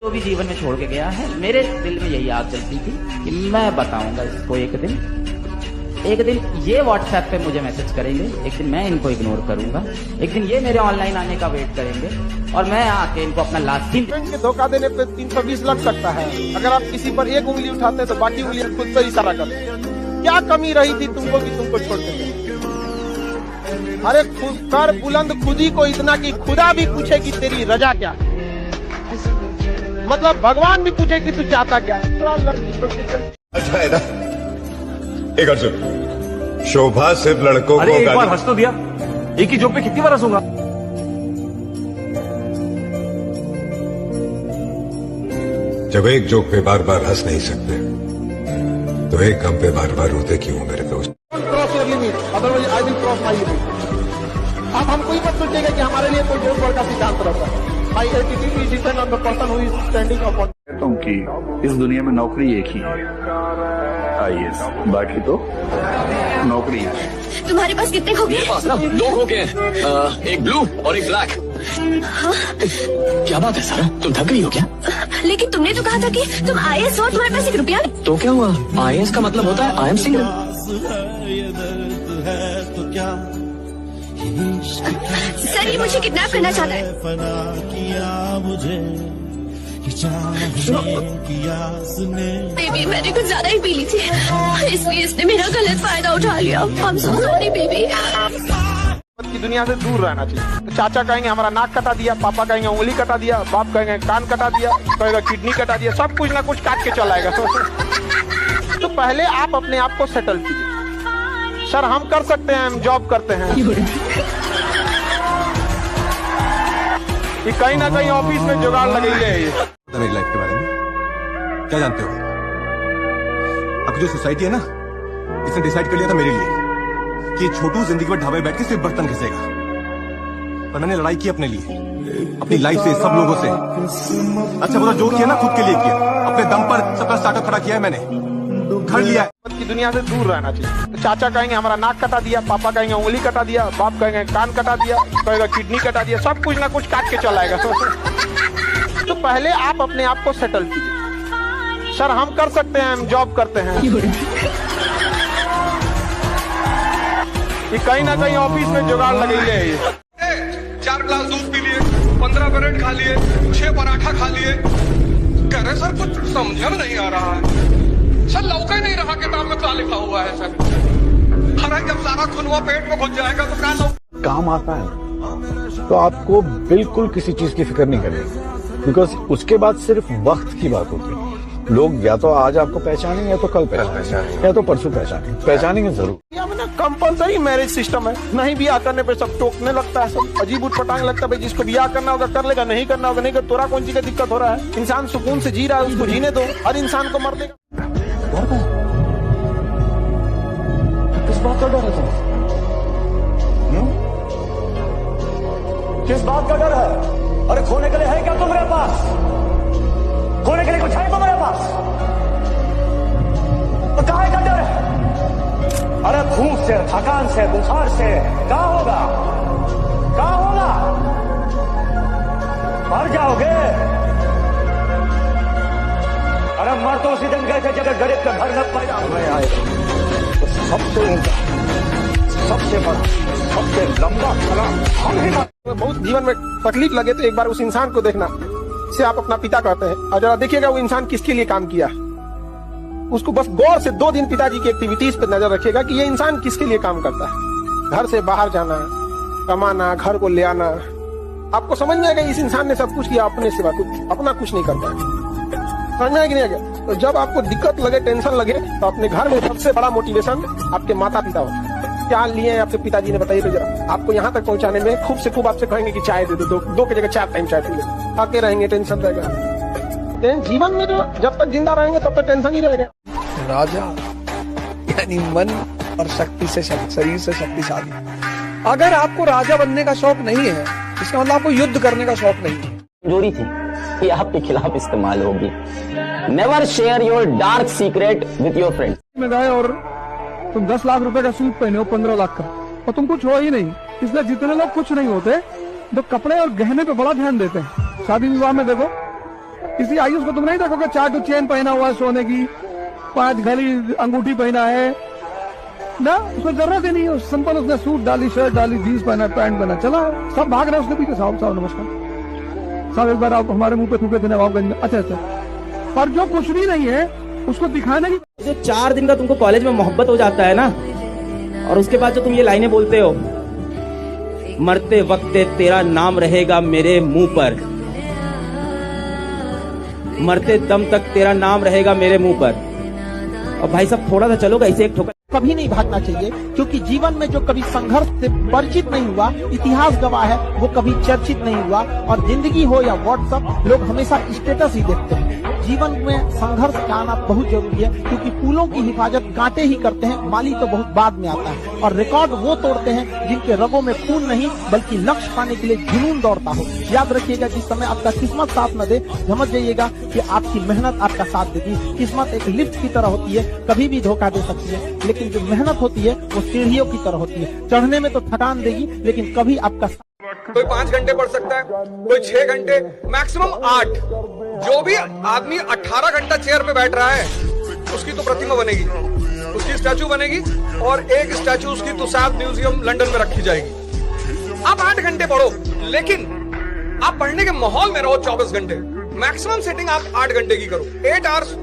जो भी जीवन में छोड़ के गया है, मेरे दिल में यही याद चलती थी कि मैं बताऊंगा इसको एक दिन ये व्हाट्सएप पे मुझे मैसेज करेंगे, एक दिन मैं इनको इग्नोर करूंगा, एक दिन ये मेरे ऑनलाइन आने का वेट करेंगे और मैं आके इनको अपना लास्ट सीन। के धोखा देने पे 320 लग सकता है। अगर आप किसी पर एक उंगली उठाते हैं तो बाकी उंगली खुद पर इशारा करते हैं। क्या कमी रही थी तुमको कि तुमको छोड़ देते? अरे कर बुलंद खुदी को इतना कि खुदा भी पूछे कि तेरी रजा क्या, मतलब भगवान भी पूछे कि तू चाहता क्या। अच्छा है ना। एक अर्जुन, शोभा सिर्फ लड़कों को। एक बार हंस तो दिया, एक ही जोक पे कितनी बार हंसूंगा। जब एक जोक पे बार बार हंस नहीं सकते तो एक गम पे बार बार रोते क्यों मेरे दोस्त? Cross your limit, otherwise I will cross my limit. आप हमको ही मत सोचिएगा कि हमारे लिए कोई बहुत बड़ा सिद्धांत रहता है। My attitude is depend on the person who is standing upon. कहता हूँ कि इस दुनिया में नौकरी एक ही है, आईएएस, बाकी तो नौकरी है। तुम्हारे पास कितने हो गए? ना 2 हो गए, एक ब्लू और एक ब्लैक। हाँ? क्या बात है सारा, तुम थक गई हो क्या? लेकिन तुमने तो कहा था कि तुम आईएएस हो, तुम्हारे पास 1 रुपया नहीं। तो क्या हुआ? आईएएस का मतलब होता है आई एम सिंगल। सर, ये मुझे किडनैप करना चाहता है। बेबी, मैंने कुछ ज्यादा ही पी ली थी, इसलिए इसने मेरा गलत फायदा उठा लिया। I'm so sorry, baby. की दुनिया से दूर रहना चाहिए। तो चाचा कहेंगे हमारा नाक कटा दिया, पापा कहेंगे उंगली कटा दिया, बाप कहेंगे कान कटा दिया, कहेगा किडनी कटा दिया, सब कुछ ना कुछ काट के चला आएगा। तो पहले आप अपने आप को सेटल कीजिए। सर हम कर सकते हैं, हम जॉब करते हैं, ये कहीं ना कहीं ऑफिस में जुगाड़ लगी है। मेरी लाइफ के बारे में क्या जानते हो? अब जो सोसाइटी है ना, इसने डिसाइड कर लिया था मेरे लिए कि ये छोटू जिंदगी में ढाबे बैठ के सिर्फ बर्तन घिसेगा, पर मैंने लड़ाई की अपने लिए, अपनी लाइफ से, सब लोगों से। अच्छा बोला, जो किया ना खुद के लिए किया, अपने दम पर सबका स्टार्टअप खड़ा किया है मैंने, घर लिया है। की दुनिया से दूर रहना चाहिए। तो चाचा कहेंगे हमारा नाक कटा दिया, पापा कहेंगे उंगली कटा दिया, बाप कहेंगे कान कटा दिया, कहेगा किडनी कटा दिया, सब कुछ ना कुछ काट के चला आएगा। तो पहले आप अपने आप को सेटल कीजिए। सर हम कर सकते हैं, हम जॉब करते हैं, ये कहीं ना कहीं ऑफिस में जुगाड़ लगी है। 4 गिलास दूध पी लिए, 15 ब्रेड खा लिए, 6 पराठा खा लिए। कह रहे सर कुछ समझ में नहीं आ रहा है सर, लौका ही नहीं रहा किताब में क्या लिखा हुआ है सर। अरे जब सारा खुनवा पेट में घुस जाएगा तो क्या काम आता है तो आपको बिल्कुल किसी चीज की फिक्र नहीं करनी, बिकॉज उसके बाद सिर्फ वक्त की बात होती है। लोग या तो आज आपको पहचानेंगे, या तो कल पहचानेंगे, या तो परसों पहचानेंगे जरूर। कंपल्सरी मैरिज सिस्टम है, नहीं ब्याह करने पे सब टोकने लगता है, सब अजीब उटपटांग लगता है। भाई जिसको ब्याह करना होगा कर लेगा, नहीं करना होगा नहीं कर। तोरा कौन सी का दिक्कत हो रहा है? इंसान सुकून से जी रहा है, उसको जीने दो। हर इंसान को मर देगा। किस बात का डर है तुम्हें? किस बात का डर है? अरे खोने के लिए है क्या तुम्हारे पास? खोने के लिए कुछ है तुम्हारे पास? तो काहे का डर है? अरे भूख से, थकान से, बुखार से क्या होगा? क्या होगा? मर जाओगे। अरे मर तो उसी दिन गए थे जब गरीब का घर न पैदा हुआ। तो सबसे ऊंचा, सबसे बड़ा, सबसे लंबा खड़ा हम ही। बहुत जीवन में तकलीफ लगे तो एक बार उस इंसान को देखना, से आप अपना पिता कहते हैं, और जरा देखिएगा वो इंसान किसके लिए काम किया। उसको बस गौर से 2 दिन पिताजी की एक्टिविटीज पे नजर रखिएगा कि ये इंसान किसके लिए काम करता है। घर से बाहर जाना, कमाना, घर को ले आना, आपको समझ में आएगा इस इंसान ने सब कुछ किया अपने सिवा, कुछ अपना कुछ नहीं करता है। समझ में आएगा नहीं आएगा? तो जब आपको दिक्कत लगे, टेंशन लगे, तो अपने घर में सबसे बड़ा मोटिवेशन आपके माता पिता होता है। क्या लिए हैं आपके पिताजी ने, बताइए तो जरा। आपको यहाँ तक पहुँचाने में खूब से खूब आपसे कहेंगे कि चाय दे दो, 2 की जगह 4 टाइम चाय पी लो, आके रहेंगे, टेंशन रहेगा। जीवन में जो जब तक जिंदा रहेंगे तब तक टेंशन ही रहेगा। राजा यानी मन और शक्ति से शरीर से शक्तिशाली। अगर आपको राजा बनने का शौक नहीं है, इसका मतलब आपको युद्ध करने का शौक नहीं है। जोड़ी थी ये आपके खिलाफ इस्तेमाल होगी। Never share your dark secret with your friend. में गए और तुम 10 लाख रुपए का सूट पहने हो, 15 लाख का, और तुम कुछ हो ही नहीं। इसलिए जितने लोग कुछ नहीं होते तो कपड़े और गहने पे बड़ा ध्यान देते हैं। शादी विवाह में देखो इसलिए आयुष को तुम नहीं देखोगे 4 चेन पहना हुआ है सोने की, 5 घड़ी अंगूठी पहना है ना, उसको जरूरत ही नहीं है। सिंपल उसने सूट डाली, शर्ट डाली, जीन्स पहना, पैंट पहना, चला। सब भाग रहे उसके पीछे। साहब नमस्कार साहब, एक बार आप हमारे मुंह पे थूके थे नवाबगंज में। अच्छा अच्छा, पर जो कुछ भी नहीं है उसको दिखाने की। जो 4 दिन का तुमको कॉलेज में मोहब्बत हो जाता है ना, और उसके बाद जो तुम ये लाइनें बोलते हो, मरते वक्त तेरा नाम रहेगा मेरे मुंह पर, मरते दम तक तेरा नाम रहेगा मेरे मुंह पर। और भाई साहब थोड़ा सा चलोगा ऐसे एक ठोकर। कभी नहीं भागना चाहिए, क्योंकि जीवन में जो कभी संघर्ष से परिचित नहीं हुआ, इतिहास गवाह है, वो कभी चर्चित नहीं हुआ। और जिंदगी हो या व्हाट्सएप, लोग हमेशा स्टेटस ही देखते हैं। जीवन में संघर्ष का आना बहुत जरूरी है, क्योंकि फूलों की हिफाजत कांटे ही करते हैं, माली तो बहुत बाद में आता है। और रिकॉर्ड वो तोड़ते हैं जिनके रगों में खून नहीं बल्कि लक्ष्य पाने के लिए जुनून दौड़ता हो। याद रखिएगा, जिस समय आपका किस्मत साथ न दे, समझ जाइएगा कि आपकी मेहनत आपका साथ देगी। किस्मत एक लिफ्ट की तरह होती है, कभी भी धोखा दे सकती है, लेकिन जो मेहनत होती है वो सीढ़ियों की तरह होती है। चढ़ने में तो थकान देगी, लेकिन कभी आपका कोई 5 घंटे पढ़ सकता है, कोई 6 घंटे, मैक्सिमम 8। जो भी आदमी 18 घंटा चेयर पे बैठ रहा है, उसकी तो प्रतिमा बनेगी, उसकी स्टैचू बनेगी, और एक स्टैचू उसकी तुसाद म्यूजियम लंदन में रखी जाएगी। आप 8 घंटे पढ़ो, लेकिन आप पढ़ने के माहौल में रहो 24 घंटे। मैक्सिमम सेटिंग आप 8 घंटे की करो, 8 आवर्स।